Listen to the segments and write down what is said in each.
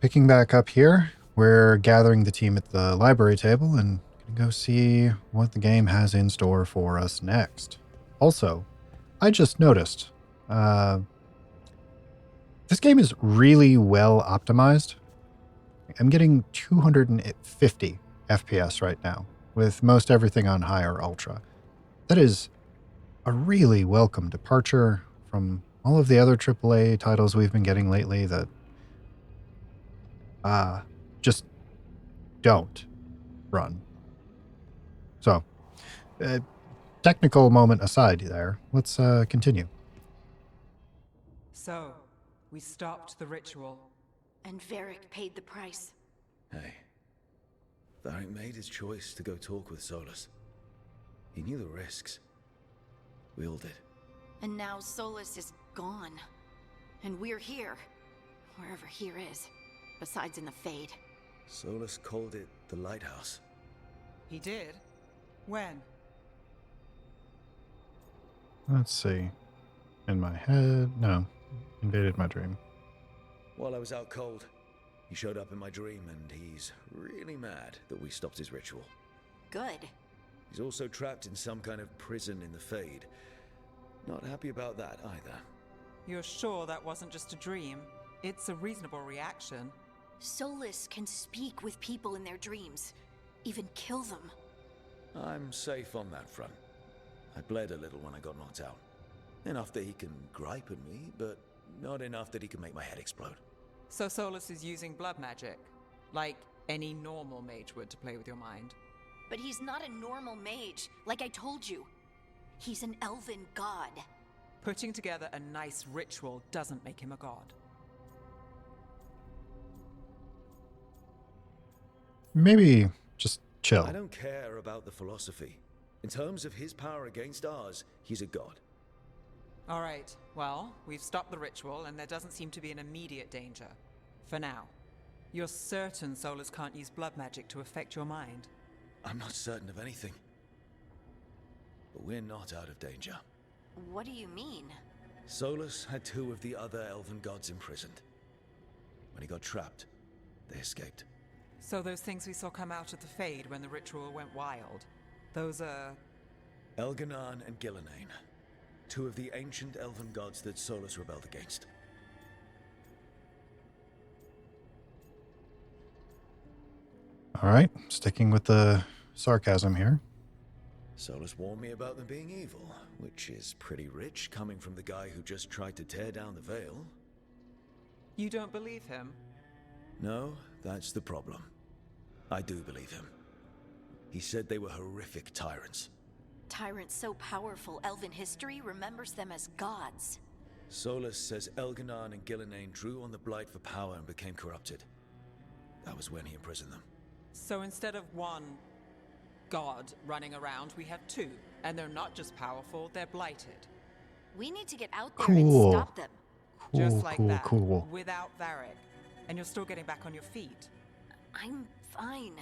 Picking back up here, we're gathering the team at the library table and gonna go see what the game has in store for us next. Also, I just noticed this game is really well optimized. I'm getting 250 FPS right now, with most everything on high or ultra. That is a really welcome departure from all of the other AAA titles we've been getting lately that just don't run. So, technical moment aside there, let's continue. So, we stopped the ritual. And Varric paid the price. Hey, Varric made his choice to go talk with Solus. He knew the risks. We all did. And now Solus is gone. And we're here. Wherever here is. Besides in the Fade. Solus called it the Lighthouse. He did? When? Let's see. In my head, no. Invaded my dream. While I was out cold, he showed up in my dream and he's really mad that we stopped his ritual. Good. He's also trapped in some kind of prison in the Fade. Not happy about that either. You're sure that wasn't just a dream? It's a reasonable reaction. Solus can speak with people in their dreams. Even kill them. I'm safe on that front. I bled a little when I got knocked out. Enough that he can gripe at me, but not enough that he can make my head explode. So Solus is using blood magic, like any normal mage would to play with your mind. But he's not a normal mage, like I told you. He's an elven god. Putting together a nice ritual doesn't make him a god. Maybe just chill. I don't care about the philosophy. In terms of his power against ours, he's a god. All right, well, we've stopped the ritual and there doesn't seem to be an immediate danger. For now. You're certain Solus can't use blood magic to affect your mind? I'm not certain of anything. But we're not out of danger. What do you mean? Solus had two of the other elven gods imprisoned. When he got trapped, they escaped. So those things we saw come out of the Fade when the ritual went wild, those are... Elganan and Gillenane. Two of the ancient elven gods that Solus rebelled against. All right, sticking with the sarcasm here. Solus warned me about them being evil, which is pretty rich coming from the guy who just tried to tear down the veil. You don't believe him? No, that's the problem. I do believe him. He said they were horrific tyrants. Tyrants so powerful, elven history remembers them as gods. Solus says Elganan and Gillenane drew on the blight for power and became corrupted. That was when he imprisoned them. So instead of one god running around, we have two. And they're not just powerful, they're blighted. We need to get out there Cool. and stop them. Just like that, Cool. without Varric. And you're still getting back on your feet. I'm fine.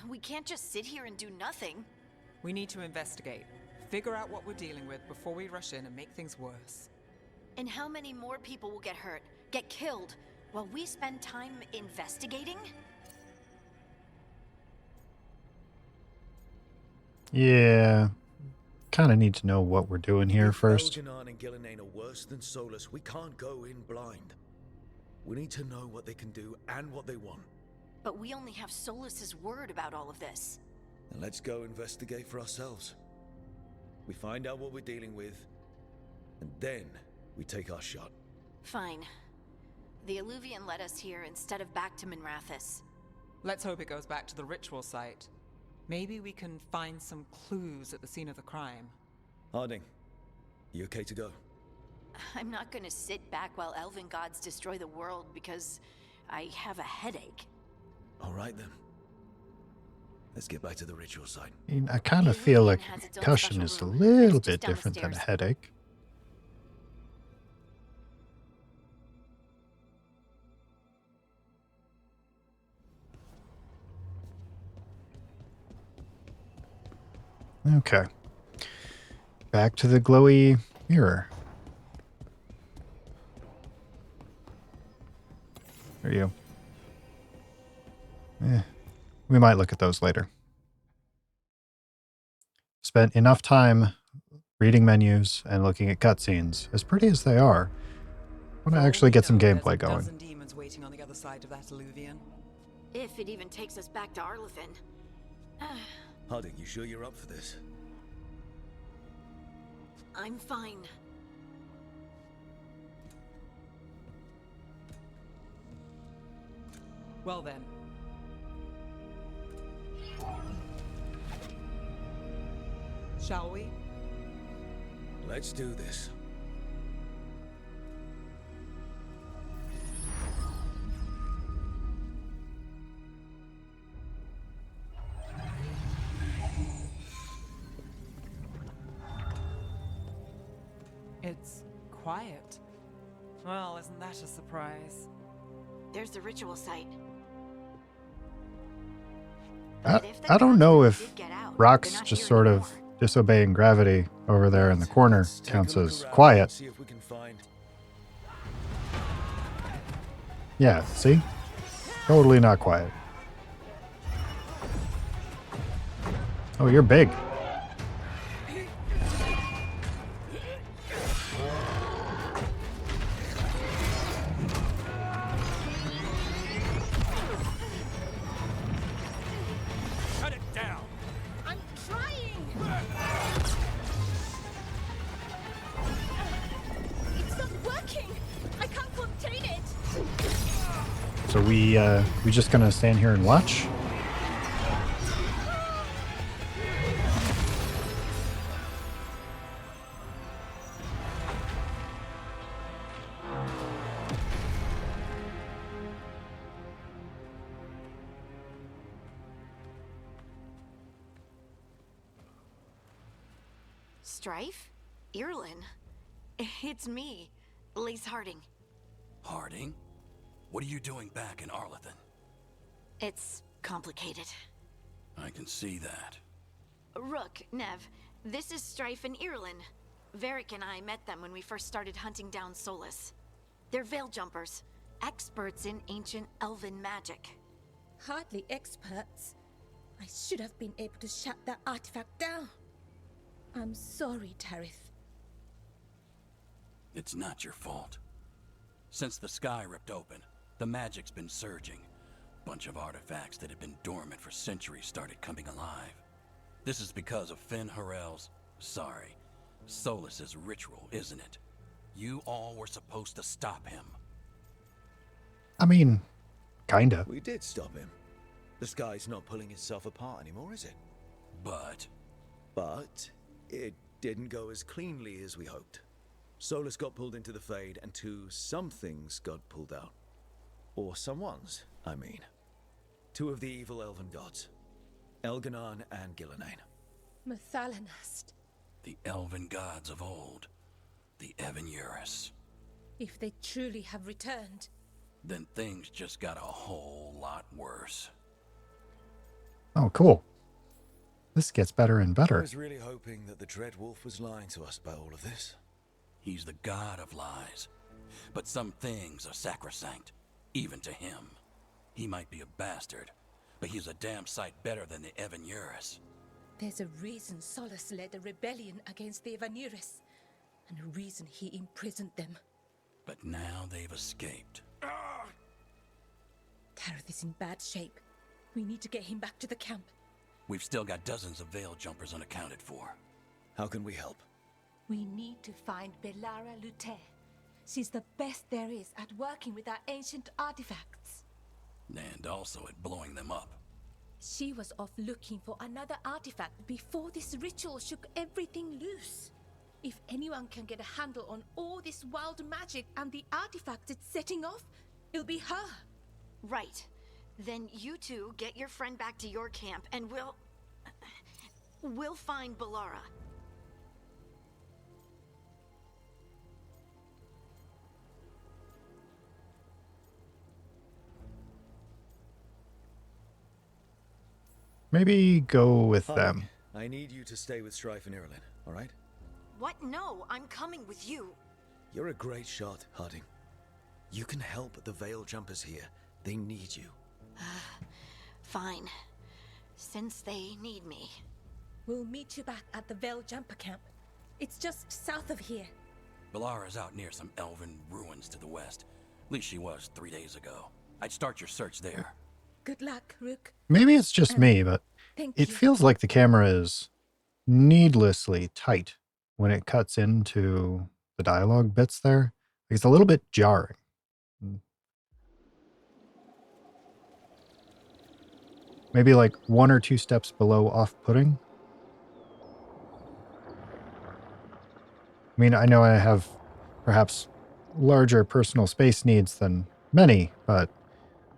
We can't just sit here and do nothing. We need to investigate. Figure out what we're dealing with before we rush in and make things worse. And how many more people will get hurt, get killed, while we spend time investigating? Yeah, kind of need to know what we're doing here If first. Elganan and Gillenane are worse than Solus, we can't go in blind. We need to know what they can do and what they want. But we only have Solus's word about all of this. Then let's go investigate for ourselves. We find out what we're dealing with, and then we take our shot. Fine. The Alluvian led us here instead of back to Minrathous. Let's hope it goes back to the ritual site. Maybe we can find some clues at the scene of the crime. Harding, you okay to go? I'm not gonna sit back while elven gods destroy the world because I have a headache. All right then. Let's get back to the ritual site. I mean, I kind of feel like has its own concussion special is a room. little It's just bit down the different than a stairs. headache. Okay. Back to the glowy mirror. There you. We might look at those later. Spent enough time reading menus and looking at cutscenes, as pretty as they are. I want to actually get some gameplay going. There's a dozen demons waiting on the other side of that alluvion. If it even takes us back to Arlithin. Harding, you sure you're up for this? I'm fine. Well then. Shall we? Let's do this. It's quiet. Well, isn't that a surprise? There's the ritual site. I don't know if rocks just sort of disobeying gravity over there in the corner counts as quiet. See if we can find... Yeah, see? Totally not quiet. Oh, you're big. Shut it down! I'm trying! It's not working! I can't contain it! So we just gonna stand here and watch? Strife? Irlin? It's me, Lise Harding. Harding? What are you doing back in Arlithin? It's complicated. I can see that. Rook, Nev, this is Strife and Irlin. Varric and I met them when we first started hunting down Solus. They're veil jumpers, experts in ancient elven magic. Hardly experts. I should have been able to shut that artifact down. I'm sorry, Tarith. It's not your fault. Since the sky ripped open, the magic's been surging. Bunch of artifacts that had been dormant for centuries started coming alive. This is because of Finn Harel's... Solus's ritual, isn't it? You all were supposed to stop him. I mean, kinda. We did stop him. The sky's not pulling itself apart anymore, is it? But it didn't go as cleanly as we hoped. Solus got pulled into the Fade, and some things got pulled out. Or someone's, I mean. Two of the evil elven gods. Elganon and Gillenane. Mathalanast. the elven gods of old, the Evan-Eurus. If they truly have returned, Then things just got a whole lot worse. Oh, cool. This gets better and I better. was really hoping that the Dread Wolf was lying to us about all of this. He's the god of lies. But some things are sacrosanct, even to him. He might be a bastard, but he's a damn sight better than the Evan-Eurus. there's a reason Solus led a rebellion against the Evan-Eurus, and a reason he imprisoned them. But now they've escaped. Tareth is in bad shape. We need to get him back to the camp. We've still got dozens of veil jumpers unaccounted for. How can we help? We need to find Belara Lute. She's the best there is at working with our ancient artifacts. And also at blowing them up. She was off looking for another artifact before this ritual shook everything loose. If anyone can get a handle on all this wild magic and the artifacts it's setting off, it'll be her. Right. Then you two get your friend back to your camp and we'll find Belara. Maybe go with Hi. them. I need you to stay with Strife and Irilyn, alright? What? No, I'm coming with you. You're a great shot, Harding. You can help the Veil Jumpers here. They need you. Fine. Since they need me. We'll meet you back at the Veil Jumper Camp. It's just south of here. Valara's out near some elven ruins to the west. At least she was 3 days ago. I'd start your search there. Good luck, Rook. Maybe it's just me, but Thank it you. feels like the camera is needlessly tight when it cuts into the dialogue bits there. It's a little bit jarring. Maybe like 1 or 2 steps below off-putting. I mean, I know I have perhaps larger personal space needs than many, but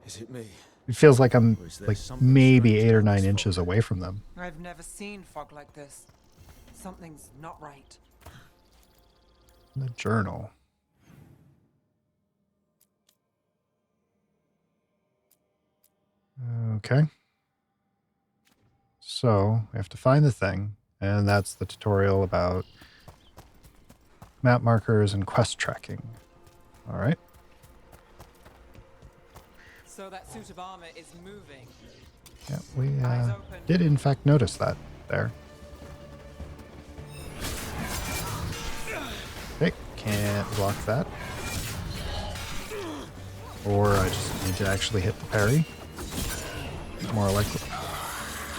Is it me? it feels like I'm Or is there like something maybe strange 8 or about 9 this inches fog? away from them. I've never seen fog like this. Something's not right. The journal. Okay. So we have to find the thing, and that's the tutorial about map markers and quest tracking. All right. So that suit of armor is moving. Yeah, we Eyes open. did in fact notice that there. Okay, can't block that. Or I just need to actually hit the parry. More likely.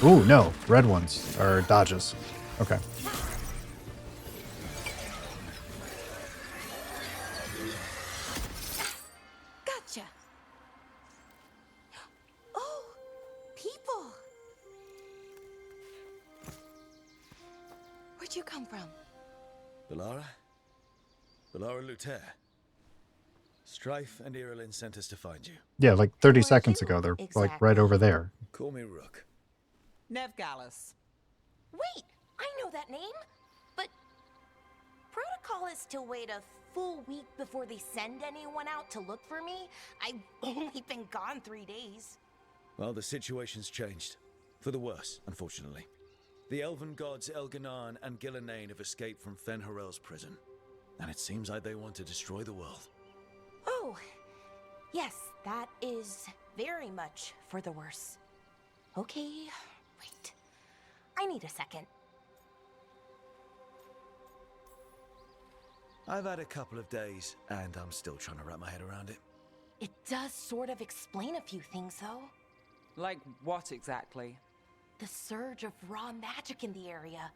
Ooh, no. Red ones are dodges. Okay. Gotcha. Oh, people. Where'd you come from? Valara? Valara Luther. Strife and Irulan sent us to find you. Yeah, like 30 Who are seconds you ago. They're like right exactly? over there. Call me Rook. Nev Gallus. Wait, I know that name. But protocol is to wait a full week before they send anyone out to look for me. I've only been gone 3 days. Well, the situation's changed. For the worse, unfortunately. The elven gods Elganan and Gillenane have escaped from Fen'Harel's prison. And it seems like they want to destroy the world. Oh, yes, that is very much for the worse. Okay, wait. I need a second. I've had a couple of days, and I'm still trying to wrap my head around it. It does sort of explain a few things, though. Like what exactly? The surge of raw magic in the area.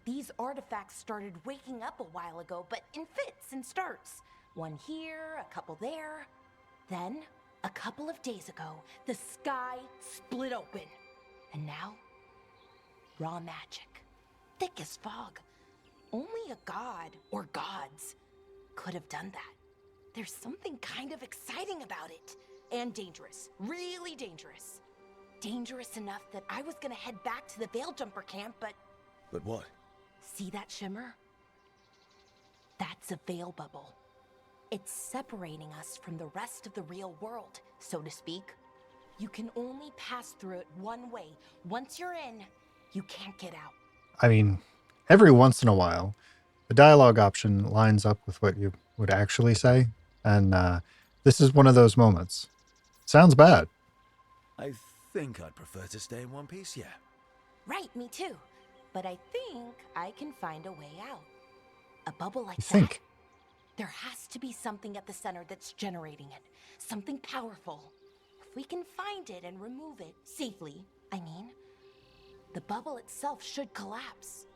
These artifacts started waking up a while ago, but in fits and starts. One here, a couple there. Then, a couple of days ago, the sky split open. And now, raw magic. Thick as fog. Only a god, or gods, could have done that. There's something kind of exciting about it. And dangerous. Really dangerous. Dangerous enough that I was gonna head back to the Veil Jumper camp, but... But what? See that shimmer? That's a veil bubble. It's separating us from the rest of the real world, so to speak. You can only pass through it one way. Once you're in, you can't get out. I mean, every once in a while, the dialogue option lines up with what you would actually say. And this is one of those moments. Sounds bad. I think I'd prefer to stay in one piece, yeah. Right, me too. But I think I can find a way out. A bubble like You think? that? There has to be something at the center that's generating it. Something powerful. If we can find it and remove it, safely, I mean, the bubble itself should collapse.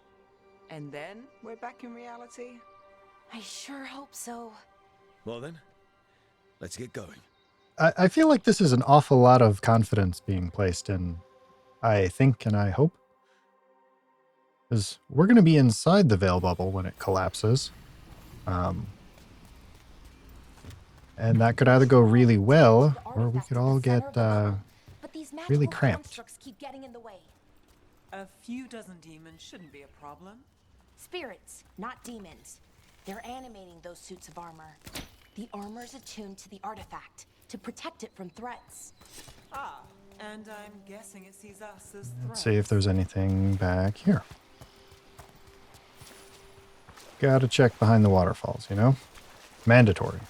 And then we're back in reality? I sure hope so. Well then, let's get going. I feel like this is an awful lot of confidence being placed in, I think and I hope. Because we're going to be inside the veil bubble when it collapses. And that could either go really well, or we could all get really cramped. Constructs keep getting in the way. A few dozen demons shouldn't be a problem. Spirits, not demons. They're animating those suits of armor. The armor's attuned to the artifact to protect it from threats. Ah, and I'm guessing it sees us as Let's threats. see if there's anything back here. Gotta check behind the waterfalls, you know? Mandatory.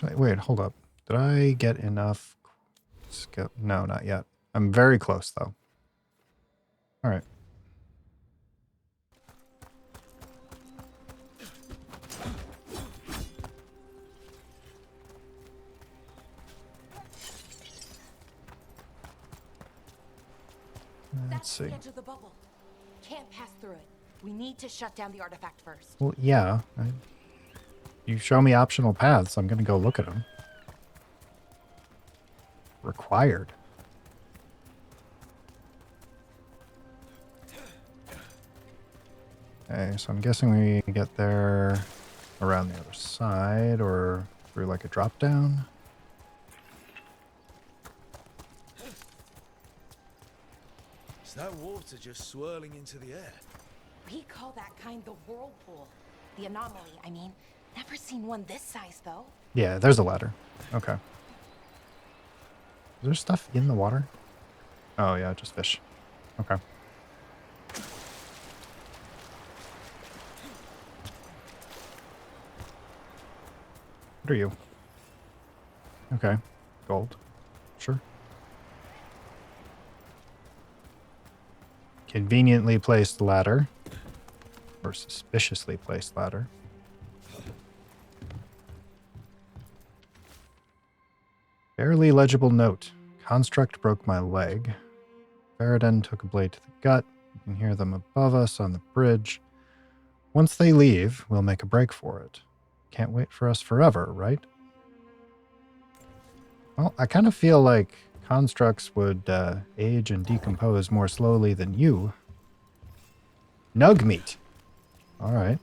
Actually, wait, hold up. Did I get enough skill? No, not yet. I'm very close, though. All right. Let's That's see. the edge of the bubble. Can't pass through it. We need to shut down the artifact first. Well, yeah. You show me optional paths, I'm going to go look at them. Required. Okay, so I'm guessing we get there around the other side or through like a drop down. Is that water just swirling into the air? We call that kind the whirlpool. The anomaly, I mean. Never seen one this size, though. Yeah, there's a ladder. Okay. Is there stuff in the water? Oh, yeah, just fish. Okay. What are you? Okay. Gold. Sure. Conveniently placed ladder. Or suspiciously placed ladder. Barely legible note. Construct broke my leg. Faradin took a blade to the gut. You can hear them above us on the bridge. Once they leave, we'll make a break for it. Can't wait for us forever, right? Well, I kind of feel like constructs would age and decompose more slowly than you. Nug meat. All right.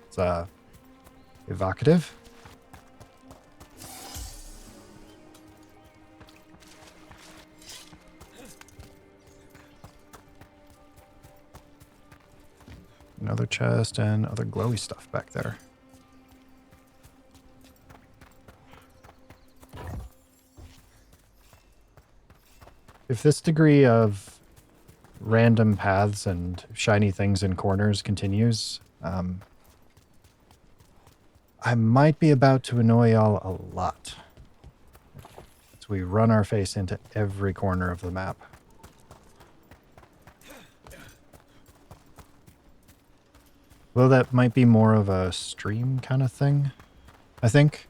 It's evocative. Another chest and other glowy stuff back there. If this degree of random paths and shiny things in corners continues, I might be about to annoy y'all a lot. As we run our face into every corner of the map. Well, that might be more of a stream kind of thing, I think.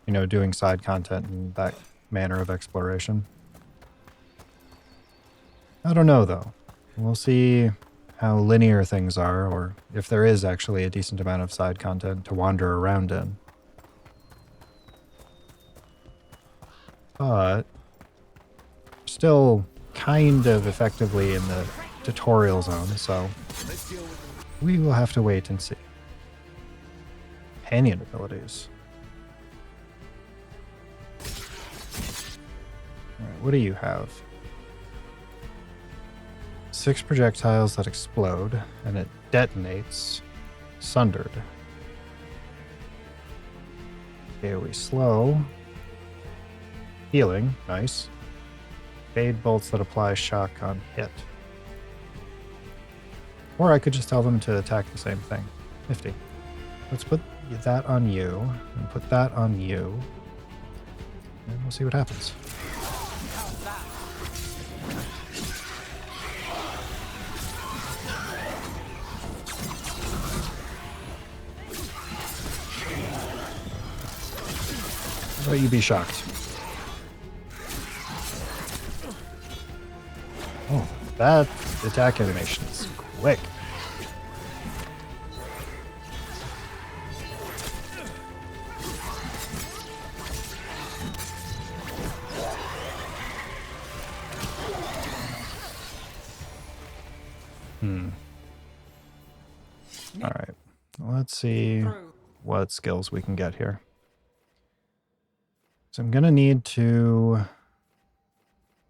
You know, doing side content and that manner of exploration. I don't know, though. We'll see how linear things are, or if there is actually a decent amount of side content to wander around in. But still kind of effectively in the tutorial zone, so we will have to wait and see. Companion abilities. Alright, what do you have? 6 projectiles that explode, and it detonates. Sundered. AoE slow. Healing, nice. Fade bolts that apply shock on hit. Or I could just tell them to attack the same thing. Nifty. Let's put that on you, and put that on you. And we'll see what happens. How about you be shocked? Oh, that attack animation is quick. All right. Let's see what skills we can get here. So I'm going to need to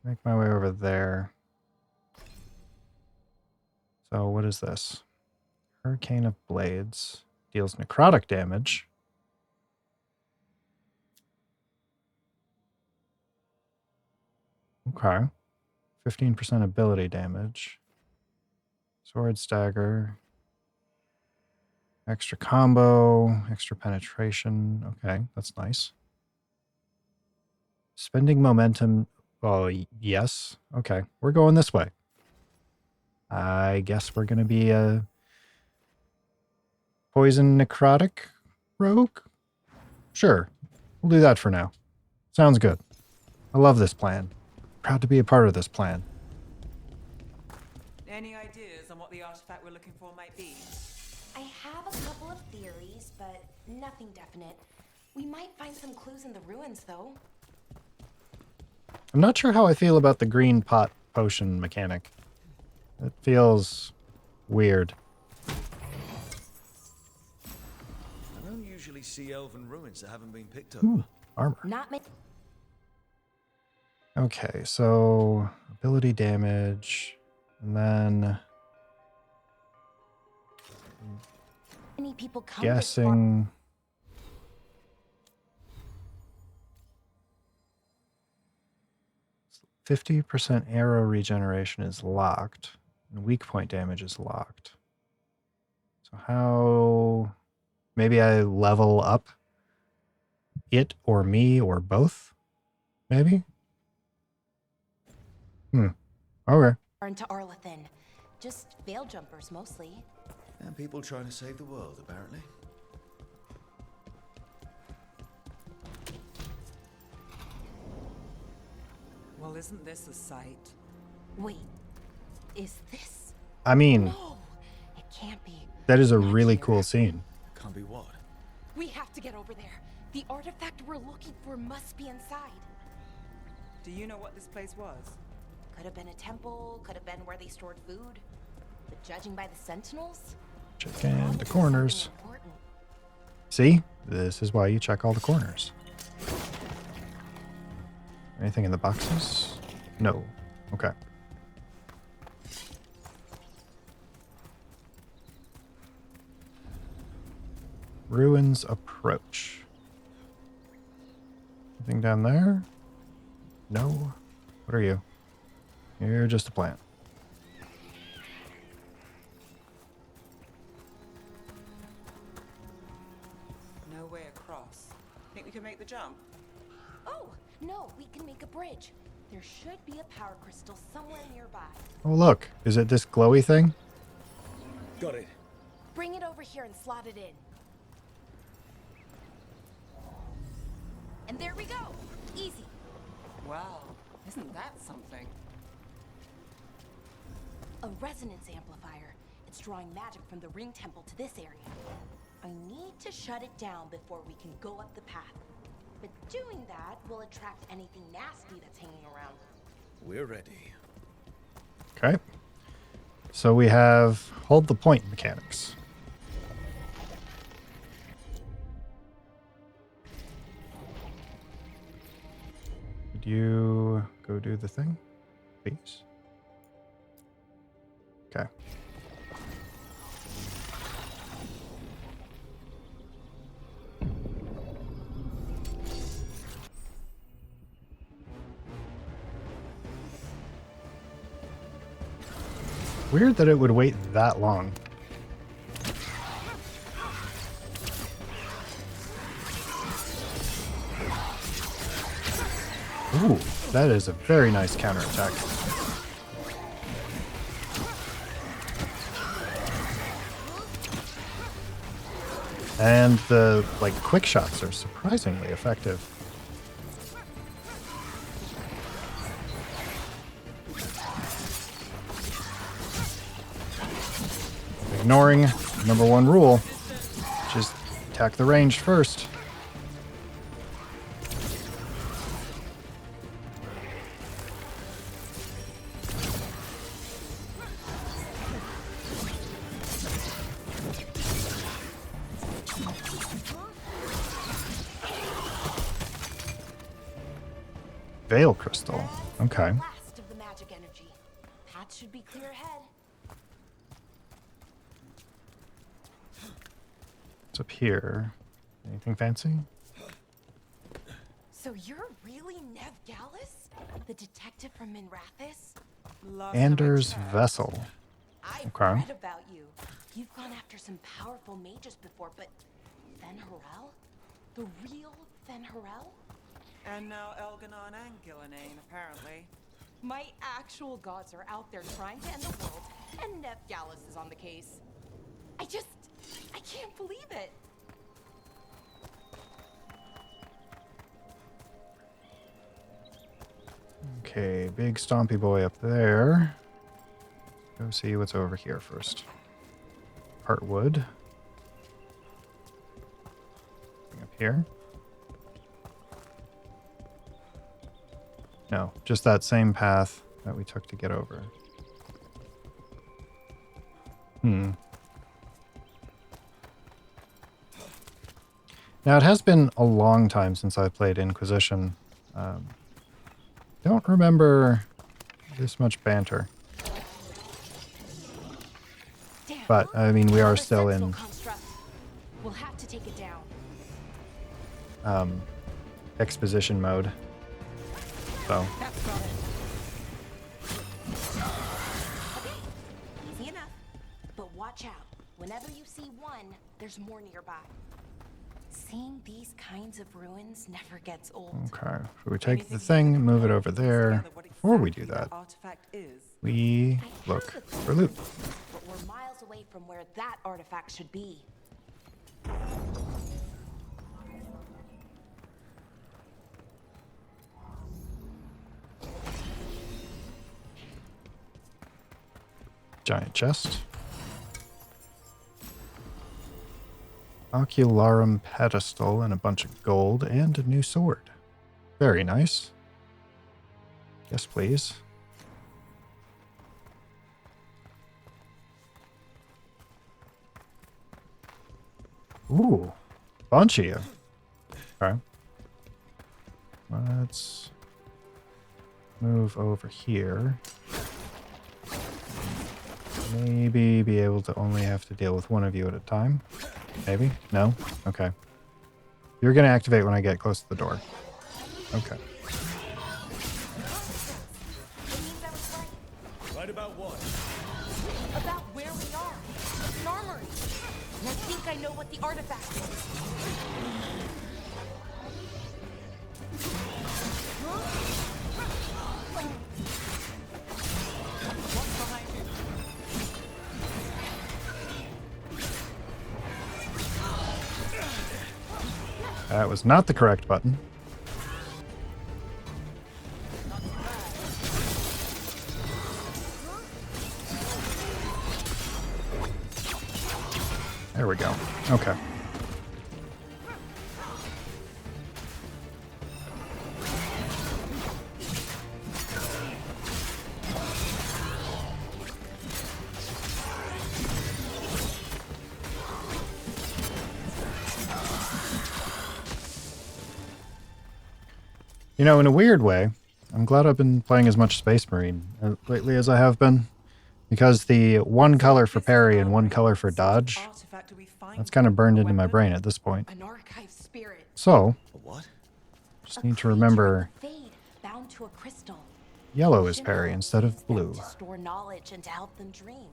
make my way over there. So what is this? Hurricane of Blades. Deals necrotic damage. Okay. 15% ability damage. Sword stagger. Extra combo, extra penetration. Okay, that's nice. Spending momentum. Oh, yes. Okay, we're going this way. I guess we're going to be a poison necrotic rogue? Sure, we'll do that for now. Sounds good. I love this plan. Proud to be a part of this plan. Any ideas on what the artifact we're looking for might be? I have a couple of theories, but nothing definite. We might find some clues in the ruins, though. I'm not sure how I feel about the green pot potion mechanic. It feels weird. I don't usually see elven ruins that haven't been picked up. Ooh, armor. Not many. Okay, so ability damage, and then People come guessing 50% arrow regeneration is locked, and weak point damage is locked. So how... Maybe I level up it or me or both? Maybe? Okay. into Arlathan. Just veil jumpers mostly. And people trying to save the world, apparently. Well, isn't this a sight? Wait, is this? I mean, No, it can't be. that is a really cool scene. Can't be what? We have to get over there. The artifact we're looking for must be inside. Do you know what this place was? Could have been a temple, could have been where they stored food. But judging by the sentinels, Checking the probably corners. something important. See? This is why you check all the corners. Anything in the boxes? No. Okay. Ruins approach. Anything down there? No. What are you? You're just a plant. No way across. Think we can make the jump? Oh, no, we can make a bridge. There should be a power crystal somewhere nearby. Oh, look. Is it this glowy thing? Got it. Bring it over here and slot it in. And there we go. Easy. Wow, isn't that something? A resonance amplifier. It's drawing magic from the ring temple to this area. I need to shut it down before we can go up the path. But doing that will attract anything nasty that's hanging around. We're ready. Okay. So we have hold the point mechanics. Could you go do the thing, please? Okay. Weird that it would wait that long. Ooh, that is a very nice counterattack. And the quick shots are surprisingly effective. Ignoring number one rule, just attack the ranged first. Veil crystal. Okay. Last of the magic energy. Path should be clear ahead. What's up here? Anything fancy? So you're really Nev Gallus? The detective from Minrathis? Last time I Anders checked, Vessel. I've Okay. read about you. You've gone after some powerful mages before, but Fen Harel? The real Fen Harel? And now Elganon and Gillenane, apparently. My actual gods are out there trying to end the world, and Nev Gallus is on the case. I can't believe it. Okay, big stompy boy up there. Go see what's over here first. Heartwood. Up here. No, just that same path that we took to get over. Now, it has been a long time since I played Inquisition. Don't remember this much banter. Damn. But, I mean, we are Another still sentinel in construct. We'll have to take it down. exposition mode. So, That's got it. Okay, easy enough. But watch out. Whenever you see one, there's more nearby. Seeing these kinds of ruins never gets old. okay. So we take the thing and move it over there. Before we do that, Artifact is. we look for loot. But we're miles away from where that artifact should be. Giant chest. Ocularum pedestal and a bunch of gold and a new sword. Very nice. Yes, please. Ooh, bunch of you. Okay. Let's move over here. Maybe be able to only have to deal with one of you at a time. Maybe? No? Okay. You're going to activate when I get close to the door. Okay. Right about what? About where we are. It's an armory. And I think I know what the artifact is. What's behind you? That was not the correct button. There we go. Okay. You know, in a weird way, I'm glad I've been playing as much Space Marine lately as I have been. Because the one color for parry and one color for dodge, Artifact do we find? that's kind of burned into my brain at this point. An archive spirit. So, A what? just need to remember Fade, bound to a crystal. yellow is parry instead of blue. To store knowledge and to help them dream.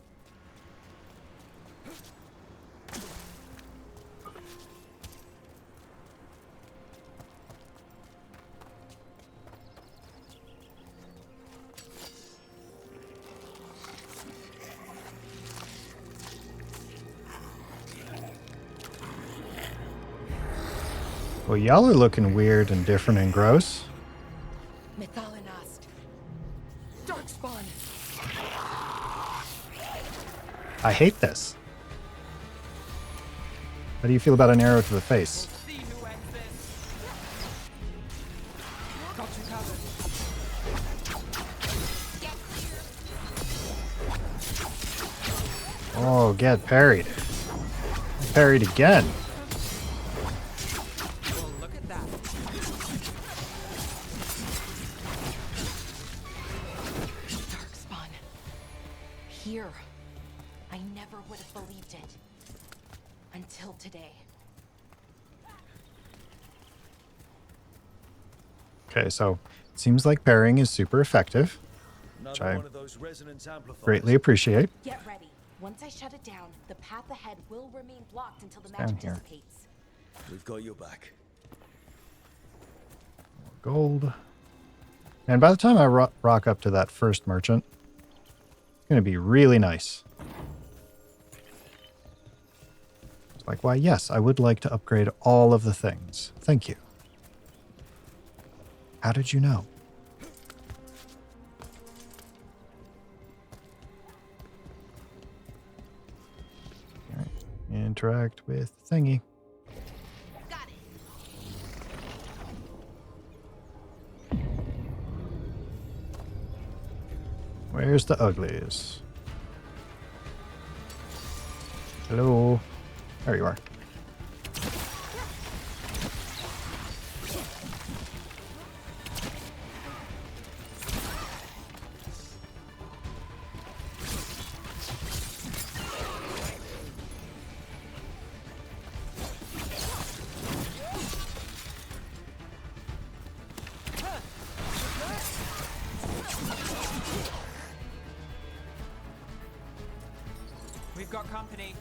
Well, y'all are looking weird and different and gross. Methalinast. Darkspawn. I hate this. How do you feel about an arrow to the face? See who ends this. Got you covered. Oh, get parried. Parried again. Well, look at that. Darkspawn. Here. I never would have believed it. Until today. Okay, so it seems like parrying is super effective. Another I one of those resonance amplifiers. Greatly appreciate. Get ready. Once I shut it down, the path ahead will remain blocked until the Down magic here. dissipates. We've got your back. Gold. And by the time I rock up to that first merchant, it's going to be really nice. It's like, why, yes, I would like to upgrade all of the things. Thank you. How did you know? All right. Interact with thingy. Got it. Where's the uglies? Hello. There you are. We've got company.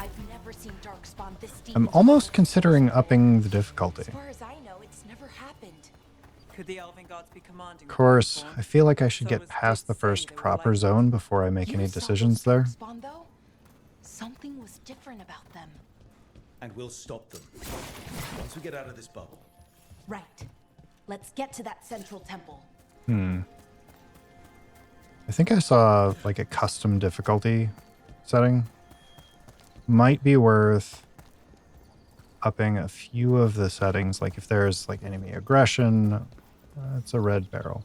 I've never seen Darkspawn this deep. I'm almost considering upping the difficulty. As far as I know, it's never happened. Could the Elven Guards be commanding? Of course, Darkspawn? I feel like I should Solus get past did the say first they were proper like- zone before I make You any saw decisions those there. Darkspawn, though? Something was different about them. And we'll stop them. Once we get out of this bubble. Right. Let's get to that central temple. I think I saw like a custom difficulty setting. Might be worth upping a few of the settings, like if there's like enemy aggression, it's a red barrel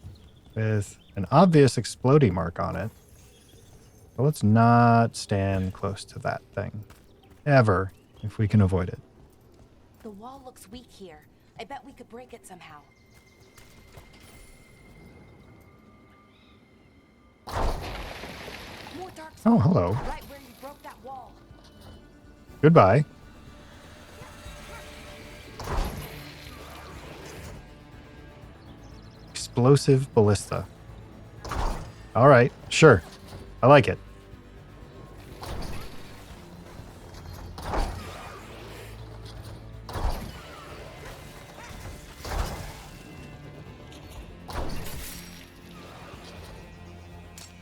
with an obvious exploding mark on it. But let's not stand close to that thing. Ever, if we can avoid it. The wall looks weak here. I bet we could break it somehow. More dark Oh, spots, hello. right where you broke that wall. Goodbye. Explosive ballista. All right, sure. I like it.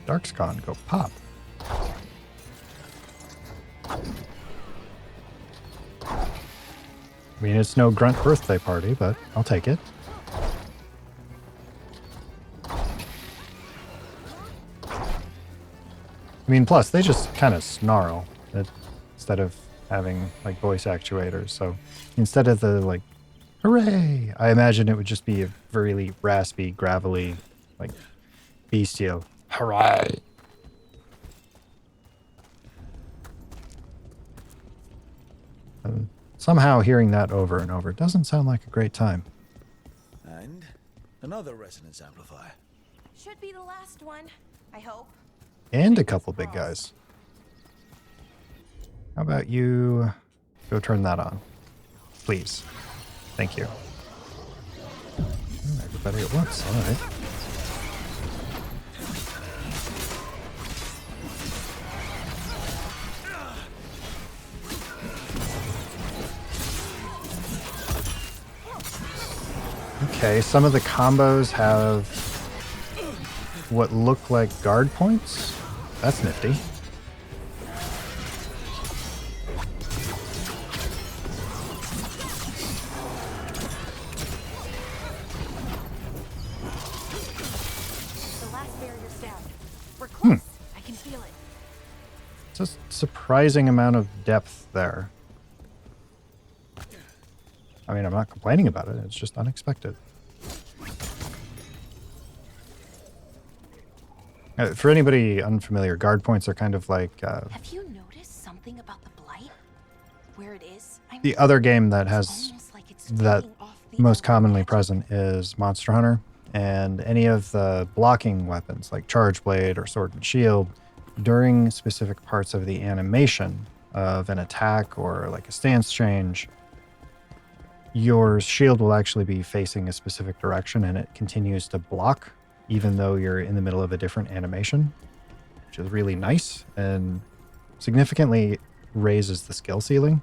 Darkspawn, go pop. I mean, it's no grunt birthday party, but I'll take it. I mean, plus, they just kind of snarl instead of having, like, voice actuators. So instead of the, like, hooray, I imagine it would just be a really raspy, gravelly, like, bestial hooray. And somehow hearing that over and over doesn't sound like a great time. And another resonance amplifier. Should be the last one, I hope. And a couple big guys. How about you go turn that on? Please. Thank you. Everybody at once. All right. Okay, some of the combos have what look like guard points. That's nifty. The last barrier's down. We're close. I can feel it. It's a surprising amount of depth there. I mean, I'm not complaining about it. It's just unexpected. For anybody unfamiliar, guard points are kind of like Have you noticed something about the blight? Where it is? I the mean, other game that it's has almost like it's that feeding off the most old commonly magic. present is Monster Hunter, and any of the blocking weapons like Charge Blade or Sword and Shield during specific parts of the animation of an attack or like a stance change, your shield will actually be facing a specific direction and it continues to block even though you're in the middle of a different animation, which is really nice and significantly raises the skill ceiling.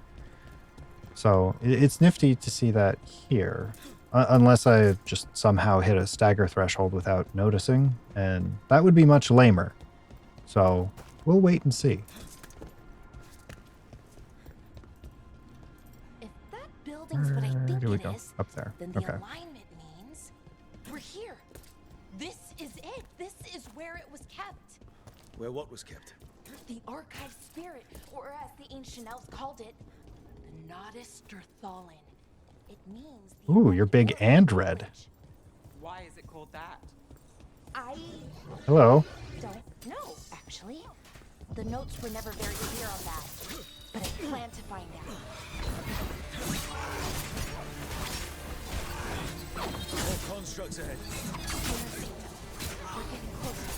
So it's nifty to see that here, unless I just somehow hit a stagger threshold without noticing, and that would be much lamer. So we'll wait and see. If that building's what I Where think do we it go? is, Up there. then the Okay. alignment means we're here. This is it. This is where it was kept. Where what was kept? The archive spirit, or as the ancient elves called it, the Nodis Sturthalin. It means the Ooh, you're big immortal and red. knowledge. Why is it called that? I Hello. don't know, actually. The notes were never very clear on that, but I plan to find out. More constructs ahead. We're getting closer.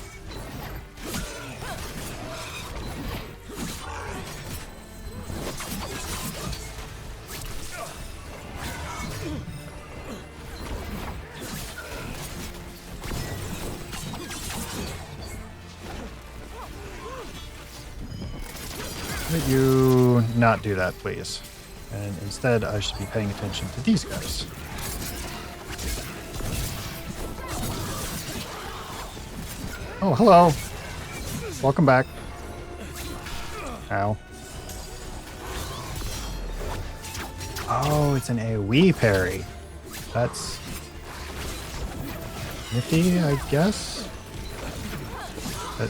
Would you not do that, please? And instead, I should be paying attention to these guys. Oh, hello. Welcome back. Ow. Oh, it's an AoE parry. That's nifty, I guess. That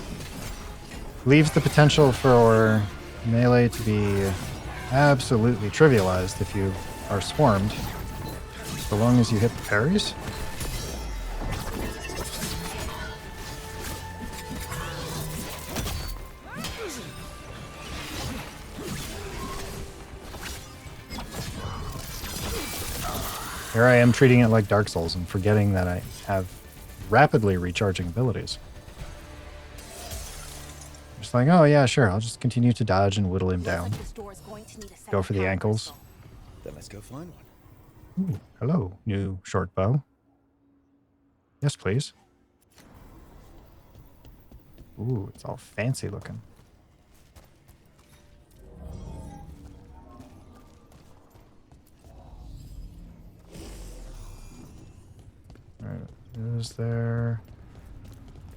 leaves the potential for melee to be absolutely trivialized if you are swarmed, so long as you hit the parries. Here I am treating it like Dark Souls and forgetting that I have rapidly recharging abilities. Just like, oh yeah, sure, I'll just continue to dodge and whittle him down. Looks like this door is going to need a Go second for the power ankles. crystal. Then let's go find one. Ooh, hello, new short bow. Yes, please. Ooh, it's all fancy looking. Alright, is there...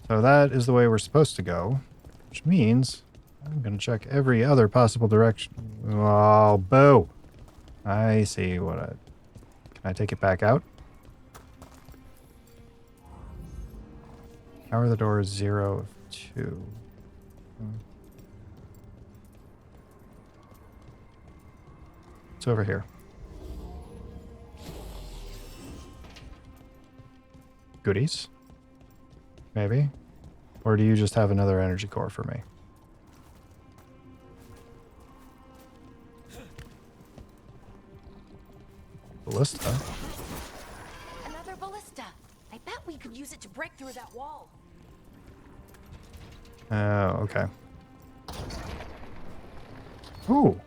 So that is the way we're supposed to go, which means I'm going to check every other possible direction. Oh, boo! I see what I... Can I take it back out? How are the doors 0 of 2? It's over here. Goodies? Maybe? Or do you just have another energy core for me? Ballista? Another ballista. I bet we could use it to break through that wall. Oh, okay. Ooh,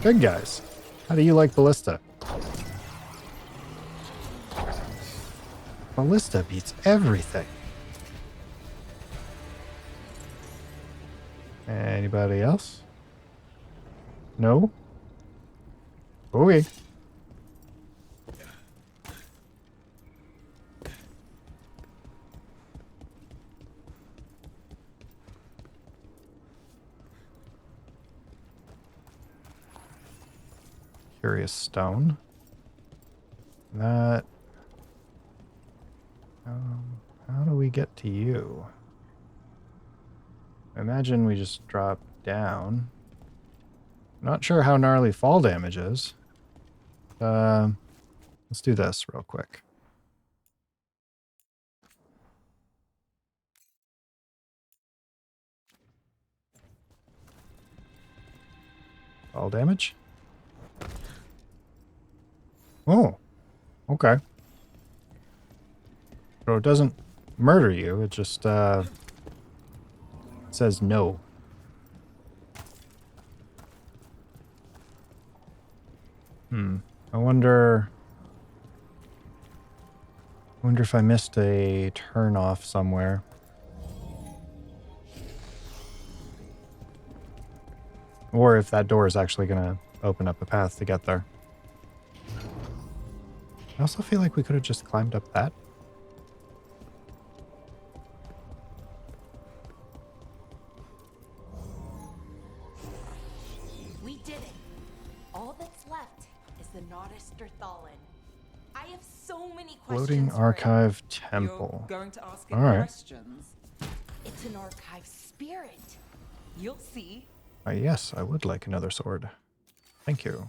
big guys. How do you like ballista? Ballista beats everything. Anybody else? No? Okay. Curious stone. That... how do we get to you? I imagine we just drop down. Not sure how gnarly fall damage is. Let's do this real quick. Fall damage? Oh, okay. So it doesn't murder you, it just says no. I wonder Wonder if I missed a turn off somewhere. Or if that door is actually going to open up a path to get there. I also feel like we could have just climbed up that. We did it. All that's left is the Nodus Terthallen. I have so many questions. Floating for it. Archive Temple. You're going to ask it All right. questions. It's an archive spirit. You'll see. Yes, I would like another sword. Thank you.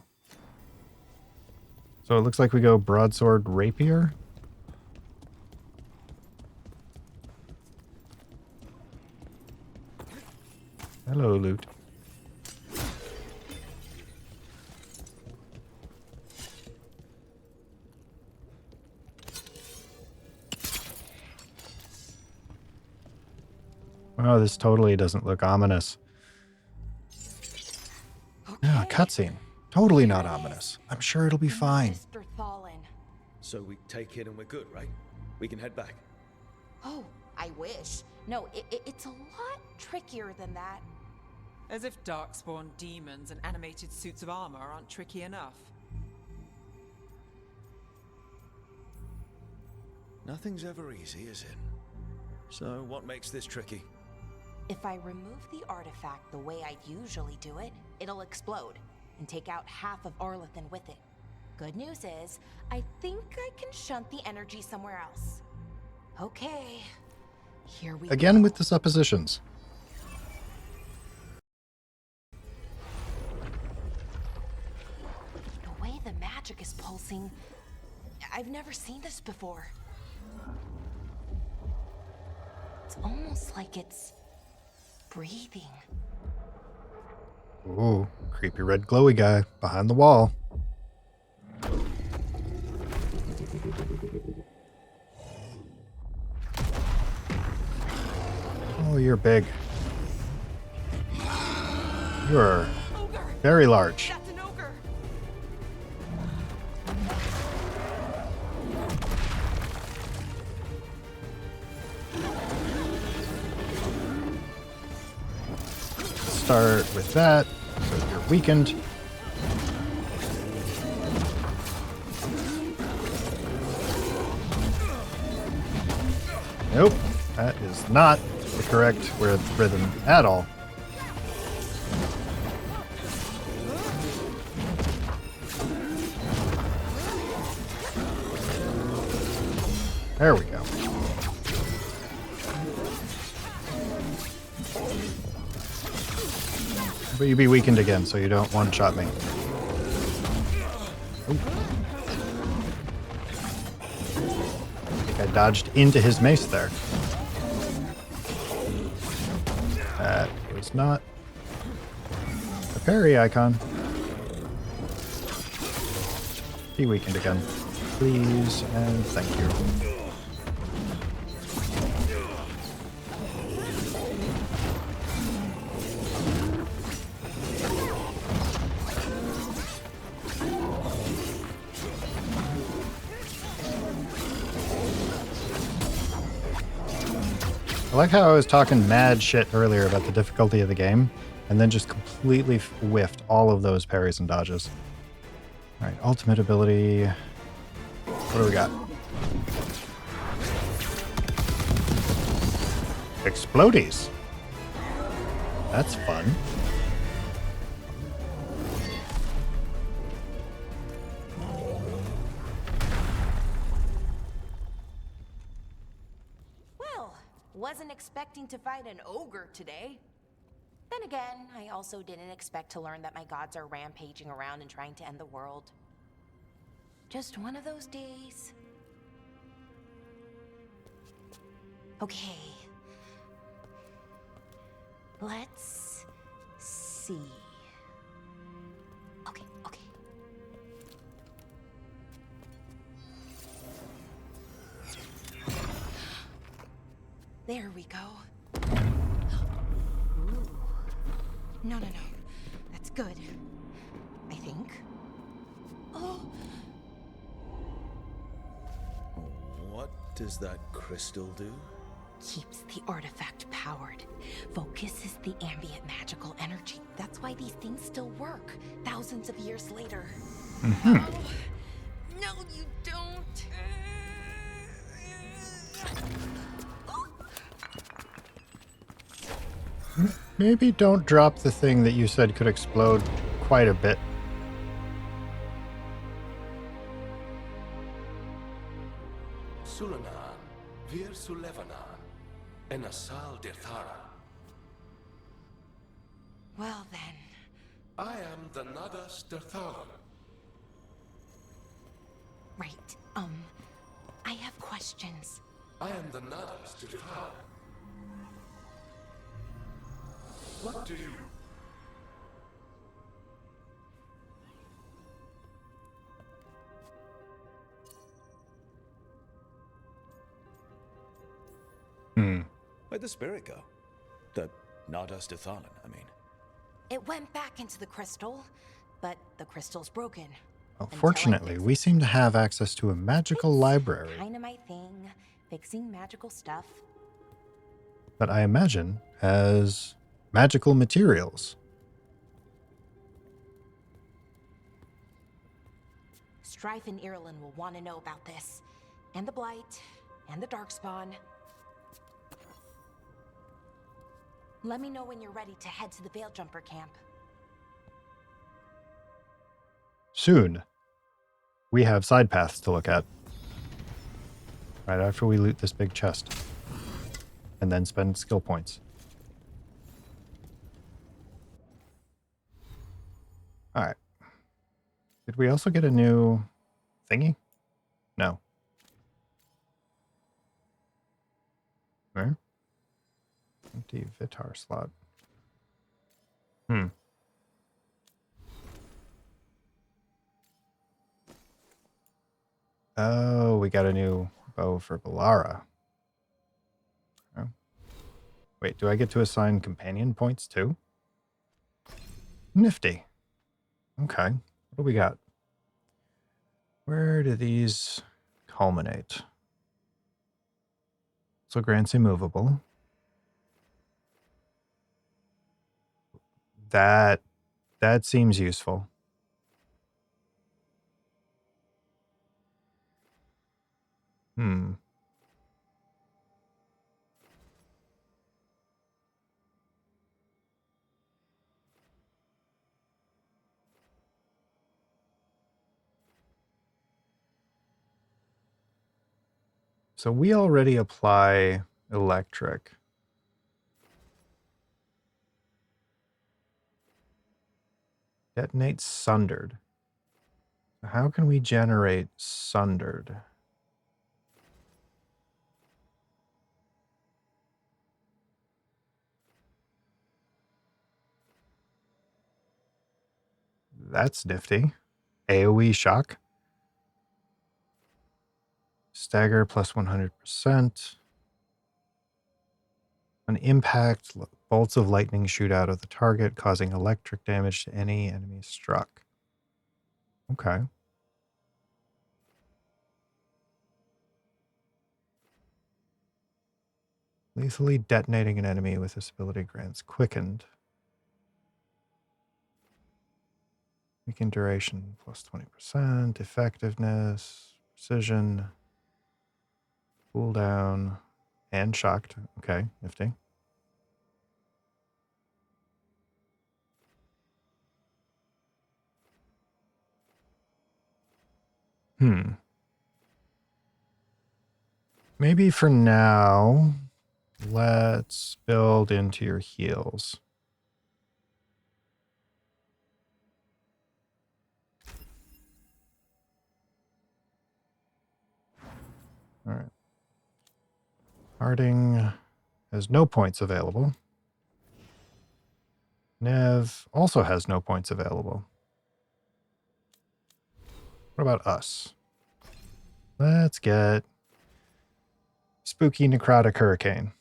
So it looks like we go broadsword rapier. Hello, loot. Oh, this totally doesn't look ominous. Yeah, cutscene. Totally not ominous. I'm sure it'll be fine. Mr. Thallen. So we take it and we're good, right? We can head back. Oh, I wish. No, it's a lot trickier than that. As if Darkspawn demons and animated suits of armor aren't tricky enough. Nothing's ever easy, is it? So what makes this tricky? If I remove the artifact the way I usually do it, it'll explode and take out half of Arlathan with it. Good news is, I think I can shunt the energy somewhere else. Okay, here we Again go. with the suppositions. The way the magic is pulsing, I've never seen this before. It's almost like it's breathing. Ooh, creepy red glowy guy behind the wall. Oh, you're big. You're very large. That's an ogre! Start with that, so you're weakened. Nope, that is not the correct rhythm at all. There we go. But you be weakened again, so you don't one-shot me. Ooh. I think I dodged into his mace there. That was not a parry icon. Be weakened again. Please and thank you. I like how I was talking mad shit earlier about the difficulty of the game, and then just completely whiffed all of those parries and dodges. Alright, ultimate ability. What do we got? Explodies. That's fun. Wasn't expecting to fight an ogre today. Then again, I also didn't expect to learn that my gods are rampaging around and trying to end the world. Just one of those days. Okay. Let's see. Okay. There we go. Ooh. No. That's good. I think. Oh. What does that crystal do? Keeps the artifact powered. Focuses the ambient magical energy. That's why these things still work, thousands of years later. Oh, no, you don't. Maybe don't drop the thing that you said could explode quite a bit. Sulanan, Vir Sulevanan, and Asal Dirthara. Well then. I am the Nadas Dirthalan. Right, I have questions. I am the Nadas Dirthalan. What do you... Where'd the spirit go? The Nadas Dithalan, I mean. It went back into the crystal, but the crystal's broken. Well, Until I fortunately, fix we it. seem to have access to a magical library Kind of my thing, fixing magical stuff. that I imagine has magical materials. Strife and Ireland will want to know about this. And the Blight, and the Darkspawn. Let me know when you're ready to head to the Veilguard camp. Soon, we have side paths to look at. Right after we loot this big chest. And then spend skill points. Alright. Did we also get a new thingy? No. Where? Empty Vitar slot. Oh, we got a new bow for Balara. Oh. Wait, do I get to assign companion points too? Nifty. Okay. What do we got? Where do these culminate? So grants immovable. That seems useful. So we already apply electric. Detonate sundered. How can we generate sundered? That's nifty. AoE shock. Stagger plus 100%. An impact, bolts of lightning shoot out of the target, causing electric damage to any enemy struck. Okay. Lethally detonating an enemy with this ability grants quickened. Weakened duration plus 20%. Effectiveness, precision, cooldown, and shocked. Okay, nifty. Maybe for now, let's build into your heals. All right. Harding has no points available. Nev also has no points available. What about us? Let's get Spooky Necrotic Hurricane.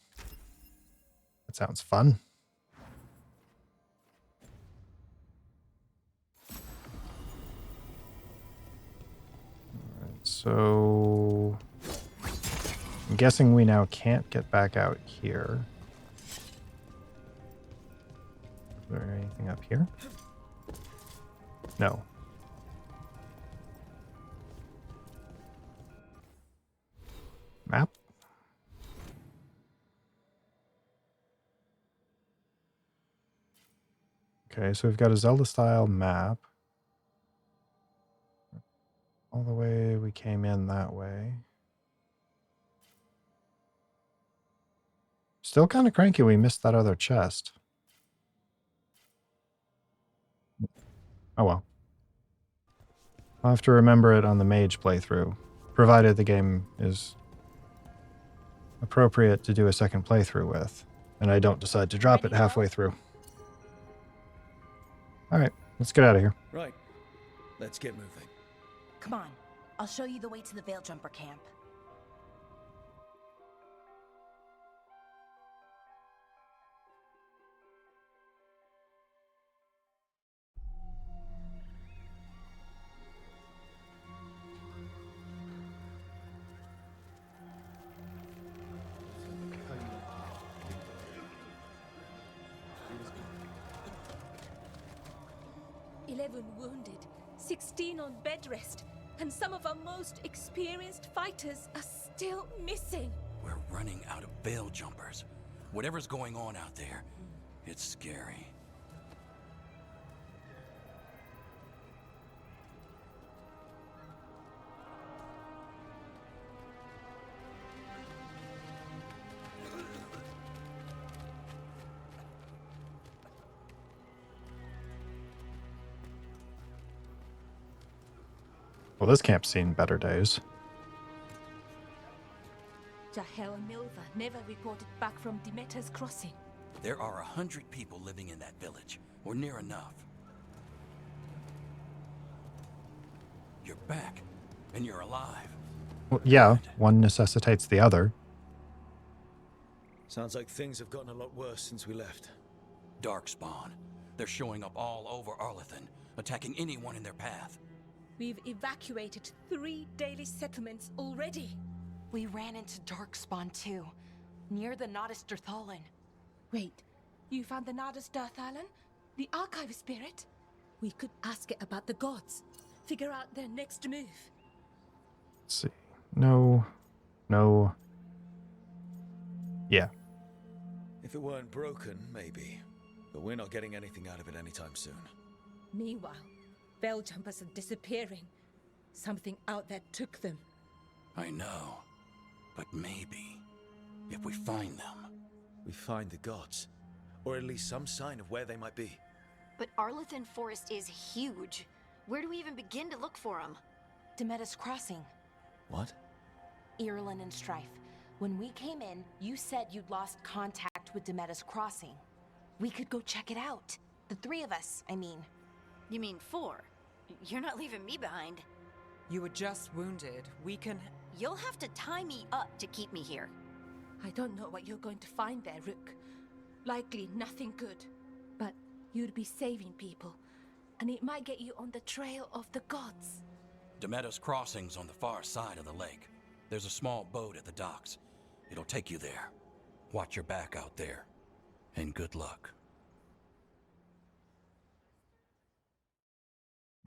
That sounds fun. All right, so guessing we now can't get back out here. Is there anything up here? No. Map? Okay, so we've got a Zelda-style map. All the way we came in that way. Still kind of cranky we missed that other chest. Oh well. I'll have to remember it on the mage playthrough, provided the game is appropriate to do a second playthrough with, and I don't decide to drop it halfway through. Alright, let's get out of here. Right. Let's get moving. Come on, I'll show you the way to the Veil Jumper camp. Wounded, 16 on bed rest, and some of our most experienced fighters are still missing. We're running out of Veil Jumpers. Whatever's going on out there, it's scary. Well, this camp's seen better days. Jahel and Milva never reported back from Demeter's crossing. There are 100 people living in that village, or near enough. You're back, and you're alive. Well, yeah, one necessitates the other. Sounds like things have gotten a lot worse since we left. Darkspawn. They're showing up all over Arlathan, attacking anyone in their path. We've evacuated 3 daily settlements already. We ran into Darkspawn too, near the Nodus Dirthalan. Wait, you found the Nodus Dirthalan? The archive spirit? We could ask it about the gods. Figure out their next move. Let's see. No. No. Yeah. If it weren't broken, maybe. But we're not getting anything out of it anytime soon. Meanwhile, Veil Jumpers are disappearing. Something out there took them. I know. But maybe, if we find them... We find the gods. Or at least some sign of where they might be. But Arlathan Forest is huge. Where do we even begin to look for them? Demeter's crossing. What? Irulan and Strife. When we came in, you said you'd lost contact with Demeter's crossing. We could go check it out. The 3 of us, I mean. You mean 4? You're not leaving me behind. You were just wounded. We can... You'll have to tie me up to keep me here. I don't know what you're going to find there, Rook. Likely nothing good. But you'd be saving people, and it might get you on the trail of the gods. Demeter's crossing's on the far side of the lake. There's a small boat at the docks. It'll take you there. Watch your back out there. And good luck.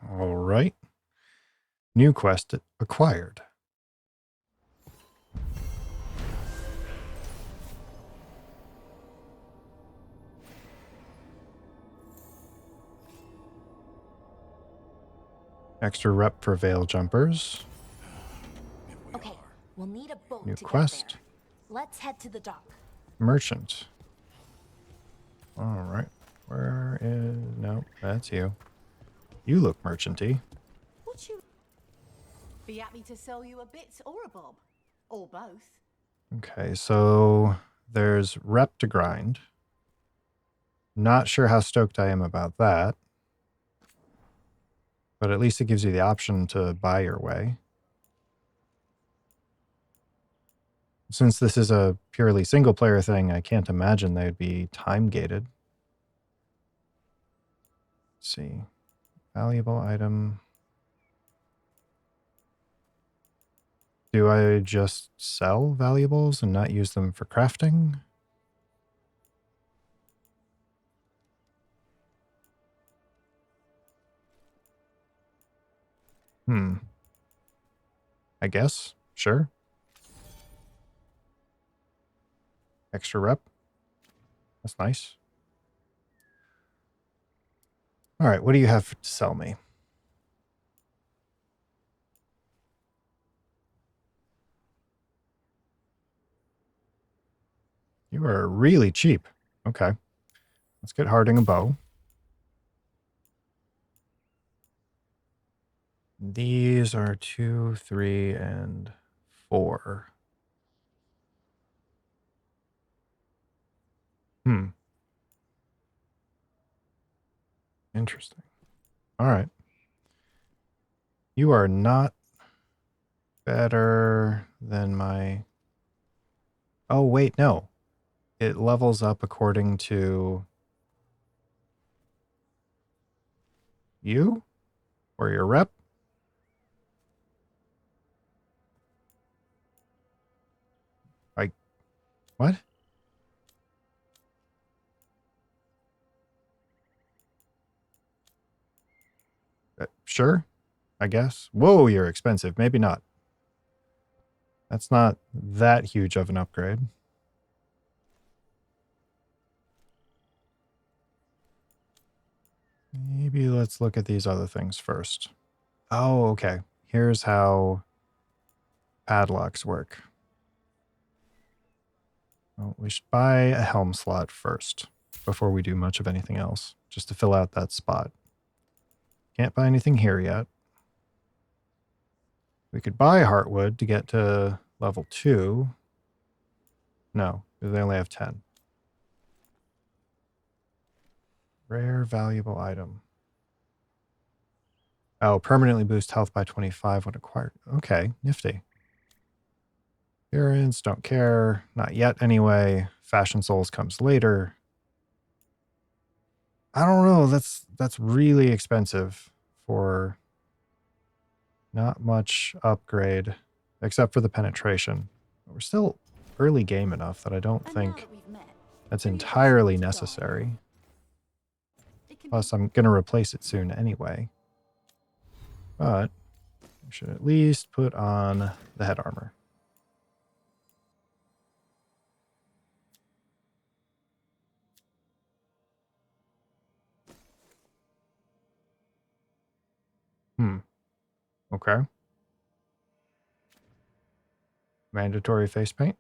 All right. New quest acquired. Extra rep for Veil Jumpers. Okay, we'll need a boat New to quest. get there. Let's head to the dock. Merchant. All right. Where is... No, that's you. You look merchanty. Would you be happy to sell you a bit or a bob? Or both? Okay, so there's rep to grind. Not sure how stoked I am about that. But at least it gives you the option to buy your way. Since this is a purely single player thing, I can't imagine they'd be time gated. Let's see. Valuable item. Do I just sell valuables and not use them for crafting? I guess. Sure. Extra rep. That's nice. All right, what do you have to sell me? You are really cheap. Okay. Let's get Harding a bow. These are 2, 3, and 4. Interesting. All right. You are not better than my... Oh, wait, no. It levels up according to you or your rep. What? Sure, I guess. Whoa, you're expensive. Maybe not. That's not that huge of an upgrade. Maybe let's look at these other things first. Oh, okay. Here's how padlocks work. Well, we should buy a helm slot first before we do much of anything else, just to fill out that spot. Can't buy anything here yet. We could buy Heartwood to get to level 2. No, they only have 10. Rare valuable item. Oh, permanently boost health by 25 when acquired. Okay, nifty. Appearance, don't care. Not yet anyway. Fashion Souls comes later. I don't know. That's really expensive for not much upgrade, except for the penetration. We're still early game enough that I don't think that's entirely necessary. Plus, I'm going to replace it soon anyway. But we should at least put on the head armor. Okay. Mandatory face paint.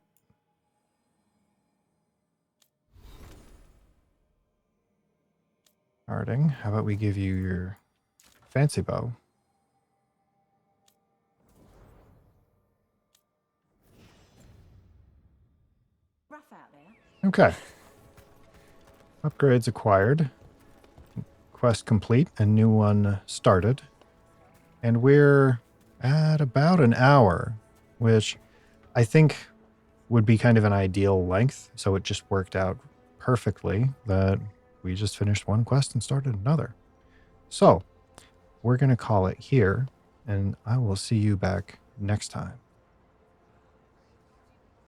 Harding, how about we give you your fancy bow? Rough out there. Okay. Upgrades acquired. Quest complete. A new one started. And we're at about an hour, which I think would be kind of an ideal length. So it just worked out perfectly that we just finished one quest and started another. So we're going to call it here, and I will see you back next time.